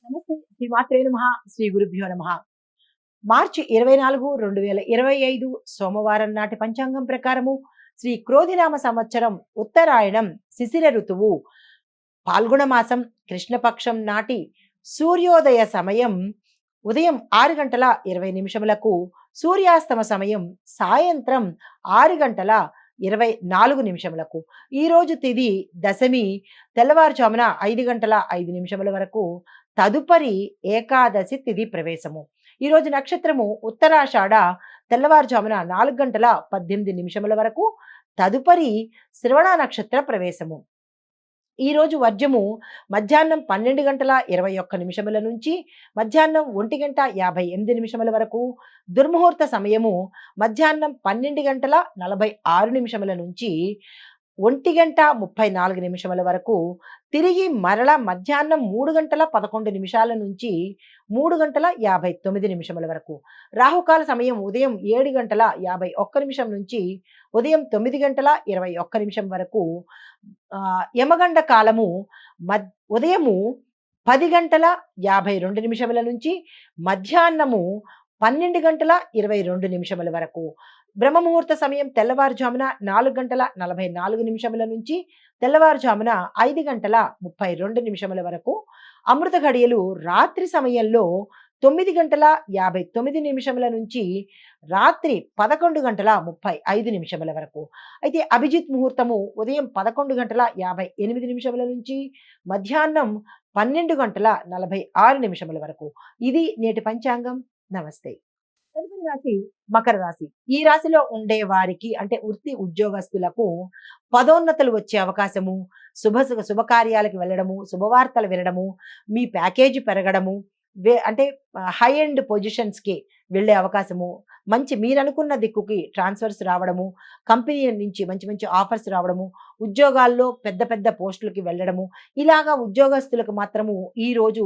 నమస్తే. శ్రీ మాత్రే నమః. శ్రీ గురుభ్యో నమః. మార్చి 24, 2025 సోమవారం నాటి పంచాంగం ప్రకారము శ్రీ క్రోధినామ సంవత్సరం ఉత్తరాయణం శిశిర ఋతువు పాల్గొన మాసం కృష్ణపక్షం నాటి సూర్యోదయ సమయం ఉదయం 6 గంటల 20 నిమిషములకు, సూర్యాస్తమ సమయం సాయంత్రం 6 గంటల 24 నిమిషములకు. ఈరోజు తిథి దశమి తెల్లవారుజామున 5 గంటల 5 నిమిషముల వరకు. తదుపరి ఏకాదశి తిథి ప్రవేశము. ఈరోజు నక్షత్రము ఉత్తరాషాఢ తెల్లవారుజామున 4 గంటల 18 నిమిషముల వరకు. తదుపరి శ్రవణ నక్షత్ర ప్రవేశము. ఈరోజు వర్జము మధ్యాహ్నం 12 గంటల 21 నిమిషముల నుంచి మధ్యాహ్నం 1 గంట 58 నిమిషముల వరకు. దుర్ముహూర్త సమయము మధ్యాహ్నం 12 గంటల 46 నిమిషముల నుంచి 1 గంట 34 నిమిషముల వరకు. తిరిగి మరల మధ్యాహ్నం 3 గంటల 11 నిమిషాల నుంచి 3 గంటల 59 నిమిషముల వరకు. రాహుకాల సమయం ఉదయం 7 గంటల 51 నిమిషం నుంచి ఉదయం 9 గంటల 21 నిమిషం వరకు. యమగండ కాలము ఉదయము 10 గంటల 52 నిమిషముల నుంచి మధ్యాహ్నము 12 గంటల 22 నిమిషముల వరకు. బ్రహ్మముహూర్త సమయం తెల్లవారుజామున 4 గంటల 44 నిమిషముల నుంచి తెల్లవారుజామున 5 గంటల 32 నిమిషముల వరకు. అమృత ఘడియలు రాత్రి సమయంలో 9 గంటల 59 నిమిషముల నుంచి రాత్రి 11 గంటల 35 నిమిషముల వరకు. అయితే అభిజిత్ ముహూర్తము ఉదయం 11 గంటల 58 నిమిషముల నుంచి మధ్యాహ్నం 12 గంటల 46 నిమిషముల వరకు. ఇది నేటి పంచాంగం. నమస్తే. తదుపరి రాశి మకర రాశి. ఈ రాశిలో ఉండే వారికి అంటే వృత్తి ఉద్యోగస్తులకు పదోన్నతులు వచ్చే అవకాశము, శుభకార్యాలకు వెళ్ళడము, శుభవార్తలు వినడము, మీ ప్యాకేజీ పెరగడము, అంటే హై ఎండ్ పొజిషన్స్కి వెళ్ళే అవకాశము, మంచి మీరనుకున్న దిక్కుకి ట్రాన్స్ఫర్స్ రావడము, కంపెనీ నుంచి మంచి మంచి ఆఫర్స్ రావడము, ఉద్యోగాల్లో పెద్ద పెద్ద పోస్టులకి వెళ్ళడము, ఇలాగా ఉద్యోగస్తులకు మాత్రము ఈరోజు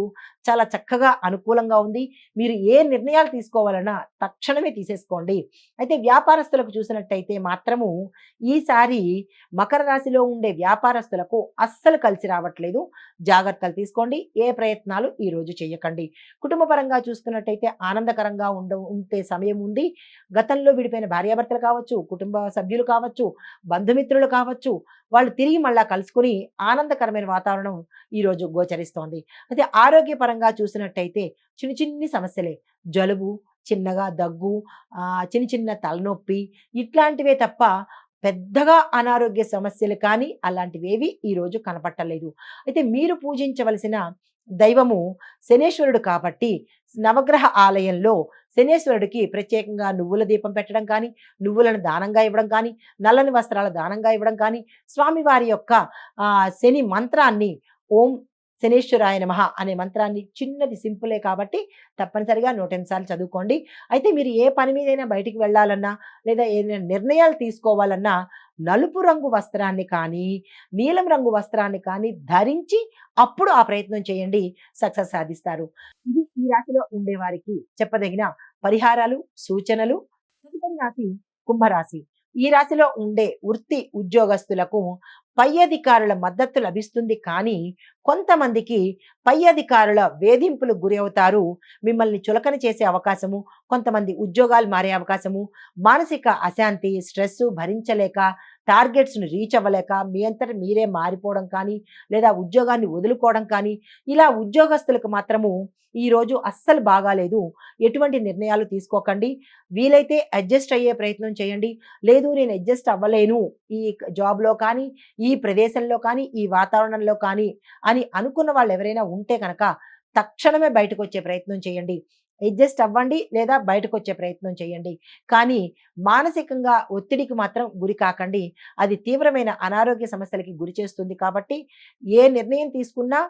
చాలా చక్కగా అనుకూలంగా ఉంది. మీరు ఏ నిర్ణయాలు తీసుకోవాలన్నా తక్షణమే తీసేసుకోండి. అయితే వ్యాపారస్తులకు చూసినట్టయితే మాత్రము ఈసారి మకర రాశిలో ఉండే వ్యాపారస్తులకు అస్సలు కలిసి రావట్లేదు. జాగ్రత్తలు తీసుకోండి. ఏ ప్రయత్నాలు ఈరోజు చేయకండి. కుటుంబ పరంగా చూసుకున్నట్టయితే ఆనందకరంగా ఉంటే సమయం ఉంది. గతంలో విడిపోయిన భార్యాభర్తలు కావచ్చు, కుటుంబ సభ్యులు కావచ్చు, బంధుమిత్రులు కావచ్చు, వాళ్ళు తిరిగి మళ్ళా కలుసుకుని ఆనందకరమైన వాతావరణం ఈరోజు గోచరిస్తోంది. అయితే ఆరోగ్యపరంగా చూసినట్టయితే చిన్న చిన్ని సమస్యలే, జలుబు, చిన్నగా దగ్గు, చిన్న చిన్న తలనొప్పి ఇట్లాంటివే తప్ప పెద్దగా అనారోగ్య సమస్యలు కానీ అలాంటివేవి ఈరోజు కనపట్టలేదు. అయితే మీరు పూజించవలసిన దైవము శనేశ్వరుడు కాబట్టి నవగ్రహ ఆలయంలో శనేశ్వరుడికి ప్రత్యేకంగా నువ్వుల దీపం పెట్టడం కానీ, నువ్వులను దానంగా ఇవ్వడం కానీ, నల్లని వస్త్రాల దానంగా ఇవ్వడం కానీ, స్వామివారి యొక్క శని మంత్రాన్ని ఓం శనేశ్వరాయ నమః అనే మంత్రాన్ని చిన్నది సింపులే కాబట్టి తప్పనిసరిగా 108 సార్లు చదువుకోండి. అయితే మీరు ఏ పని మీదైనా బయటికి వెళ్ళాలన్నా లేదా ఏదైనా నిర్ణయాలు తీసుకోవాలన్నా నలుపు రంగు వస్త్రాన్ని కానీ, నీలం రంగు వస్త్రాన్ని కానీ ధరించి అప్పుడు ఆ ప్రయత్నం చేయండి. సక్సెస్ సాధిస్తారు. ఇది ఈ రాశిలో ఉండేవారికి చెప్పదగిన పరిహారాలు, సూచనలు. తదుపరి రాశి కుంభరాశి. ఈ రాశిలో ఉండే వృత్తి ఉద్యోగస్తులకు పై అధికారుల మద్దతు లభిస్తుంది కానీ కొంతమందికి పై అధికారుల వేధింపులకు గురి అవుతారు. మిమ్మల్ని చులకన చేసే అవకాశము, కొంతమంది ఉద్యోగాలు మారే అవకాశము, మానసిక అశాంతి, స్ట్రెస్ భరించలేక టార్గెట్స్ను రీచ్ అవ్వలేక మీ అంతట మీరే మారిపోవడం కానీ లేదా ఉద్యోగాన్ని వదులుకోవడం కానీ ఇలా ఉద్యోగస్తులకు మాత్రము ఈరోజు అస్సలు బాగాలేదు. ఎటువంటి నిర్ణయాలు తీసుకోకండి. వీలైతే అడ్జస్ట్ అయ్యే ప్రయత్నం చేయండి. లేదు నేను అడ్జస్ట్ అవ్వలేను ఈ జాబ్లో కానీ, ఈ ప్రదేశంలో కానీ, ఈ వాతావరణంలో కానీ అని అనుకున్న వాళ్ళు ఎవరైనా ఉంటే కనుక తక్షణమే బయటకు వచ్చే ప్రయత్నం చేయండి. అడ్జస్ట్ అవ్వండి లేదా బయటకు వచ్చే ప్రయత్నం చేయండి. కానీ మానసికంగా ఒత్తిడికి మాత్రం గురి కాకండి. అది తీవ్రమైన అనారోగ్య సమస్యలకి గురి చేస్తుంది కాబట్టి ఏ నిర్ణయం తీసుకున్నా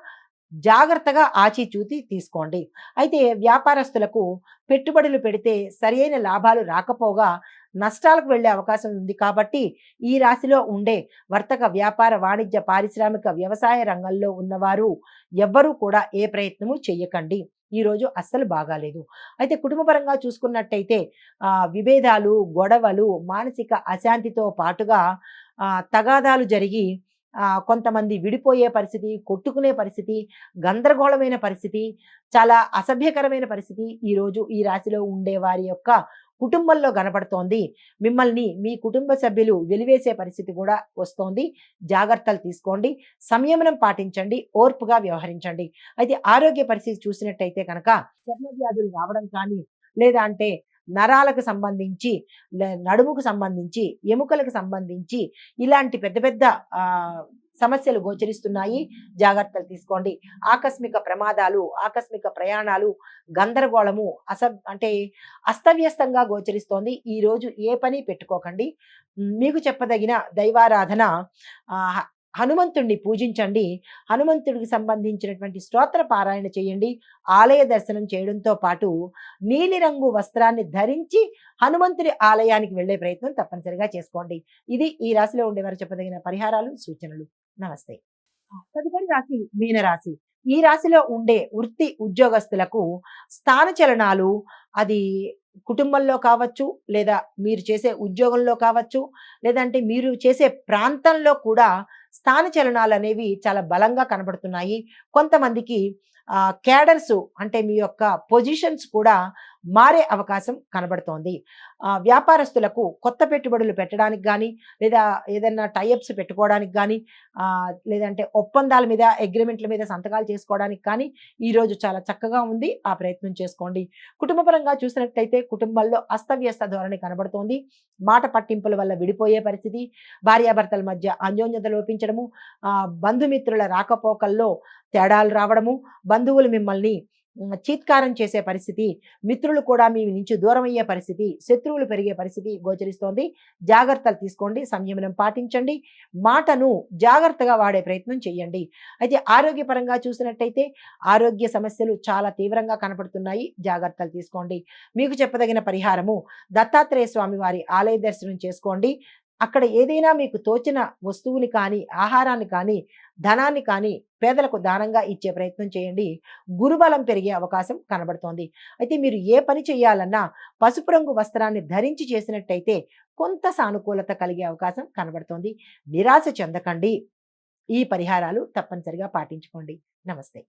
జాగ్రత్తగా ఆచితూచి తీసుకోండి. అయితే వ్యాపారస్తులకు పెట్టుబడులు పెడితే సరియైన లాభాలు రాకపోగా నష్టాలకు వెళ్ళే అవకాశం ఉంది కాబట్టి ఈ రాశిలో ఉండే వర్తక, వ్యాపార, వాణిజ్య, పారిశ్రామిక, వ్యవసాయ రంగంలో ఉన్నవారు ఎవ్వరూ కూడా ఏ ప్రయత్నము చెయ్యకండి. ఈరోజు అస్సలు బాగాలేదు. అయితే కుటుంబపరంగా చూసుకున్నట్టయితే విభేదాలు, గొడవలు, మానసిక అశాంతితో పాటుగా తగాదాలు జరిగి కొంతమంది విడిపోయే పరిస్థితి, కొట్టుకునే పరిస్థితి, గందరగోళమైన పరిస్థితి, చాలా అసభ్యకరమైన పరిస్థితి ఈరోజు ఈ రాశిలో ఉండే వారి యొక్క కుటుంబంలో కనపడుతోంది. మిమ్మల్ని మీ కుటుంబ సభ్యులు వెలివేసే పరిస్థితి కూడా వస్తోంది. జాగ్రత్తలు తీసుకోండి. సంయమనం పాటించండి. ఓర్పుగా వ్యవహరించండి. అయితే ఆరోగ్య పరిస్థితి చూసినట్టయితే కనుక చర్మ వ్యాధులు రావడం కానీ, లేదా అంటే నరాలకు సంబంధించి, నడుముకు సంబంధించి, ఎముకలకు సంబంధించి ఇలాంటి పెద్ద పెద్ద సమస్యలు గోచరిస్తున్నాయి. జాగ్రత్తలు తీసుకోండి. ఆకస్మిక ప్రమాదాలు, ఆకస్మిక ప్రయాణాలు, గందరగోళము, అంటే అస్తవ్యస్తంగా గోచరిస్తోంది. ఈరోజు ఏ పని పెట్టుకోకండి. మీకు చెప్పదగిన దైవారాధన హనుమంతుడిని పూజించండి. హనుమంతుడికి సంబంధించినటువంటి స్తోత్ర పారాయణ చేయండి. ఆలయ దర్శనం చేయడంతో పాటు నీలిరంగు వస్త్రాన్ని ధరించి హనుమంతుడి ఆలయానికి వెళ్ళే ప్రయత్నం తప్పనిసరిగా చేసుకోండి. ఇది ఈ రాశిలో ఉండేవారు చెప్పదగిన పరిహారాలు, సూచనలు. నమస్తే. తదుపరి రాశి మీనరాశి. ఈ రాశిలో ఉండే వృత్తి ఉద్యోగస్తులకు స్థానచలనాలు, అది కుటుంబంలో కావచ్చు, లేదా మీరు చేసే ఉద్యోగంలో కావచ్చు, లేదంటే మీరు చేసే ప్రాంతంలో కూడా స్థానచలనాలు అనేవి చాలా బలంగా కనబడుతున్నాయి. కొంతమందికి క్యాడర్స్ అంటే మీ యొక్క పొజిషన్స్ కూడా మారే అవకాశం కనబడుతోంది. వ్యాపారస్తులకు కొత్త పెట్టుబడులు పెట్టడానికి కానీ, లేదా ఏదైనా టైఅప్స్ పెట్టుకోవడానికి కానీ, లేదంటే ఒప్పందాల మీద, అగ్రిమెంట్ల మీద సంతకాలు చేసుకోవడానికి కానీ ఈరోజు చాలా చక్కగా ఉంది. ఆ ప్రయత్నం చేసుకోండి. కుటుంబపరంగా చూసినట్టయితే కుటుంబాల్లో అస్తవ్యస్త ధోరణి కనబడుతోంది. మాట పట్టింపుల వల్ల విడిపోయే పరిస్థితి, భార్యాభర్తల మధ్య అన్యోన్యత లోపించడము, బంధుమిత్రుల రాకపోకల్లో తేడాలు రావడము, బంధువులు మిమ్మల్ని చీత్కారం చేసే పరిస్థితి, మిత్రులు కూడా మీ నుంచి దూరం అయ్యే పరిస్థితి, శత్రువులు పెరిగే పరిస్థితి గోచరిస్తోంది. జాగ్రత్తలు తీసుకోండి. సంయమనం పాటించండి. మాటను జాగ్రత్తగా వాడే ప్రయత్నం చేయండి. అయితే ఆరోగ్యపరంగా చూసినట్టయితే ఆరోగ్య సమస్యలు చాలా తీవ్రంగా కనపడుతున్నాయి. జాగ్రత్తలు తీసుకోండి. మీకు చెప్పదగిన పరిహారము దత్తాత్రేయ స్వామి వారి ఆలయ దర్శనం చేసుకోండి. అక్కడ ఏదైనా మీకు తోచిన వస్తువుని కానీ, ఆహారాన్ని కానీ, ధనాన్ని కానీ పేదలకు దానంగా ఇచ్చే ప్రయత్నం చేయండి. గురుబలం పెరిగే అవకాశం కనబడుతోంది. అయితే మీరు ఏ పని చేయాలన్నా పసుపు రంగు వస్త్రాన్ని ధరించి చేసినట్టయితే కొంత సానుకూలత కలిగే అవకాశం కనబడుతోంది. నిరాశ చెందకండి. ఈ పరిహారాలు తప్పనిసరిగా పాటించుకోండి. నమస్తే.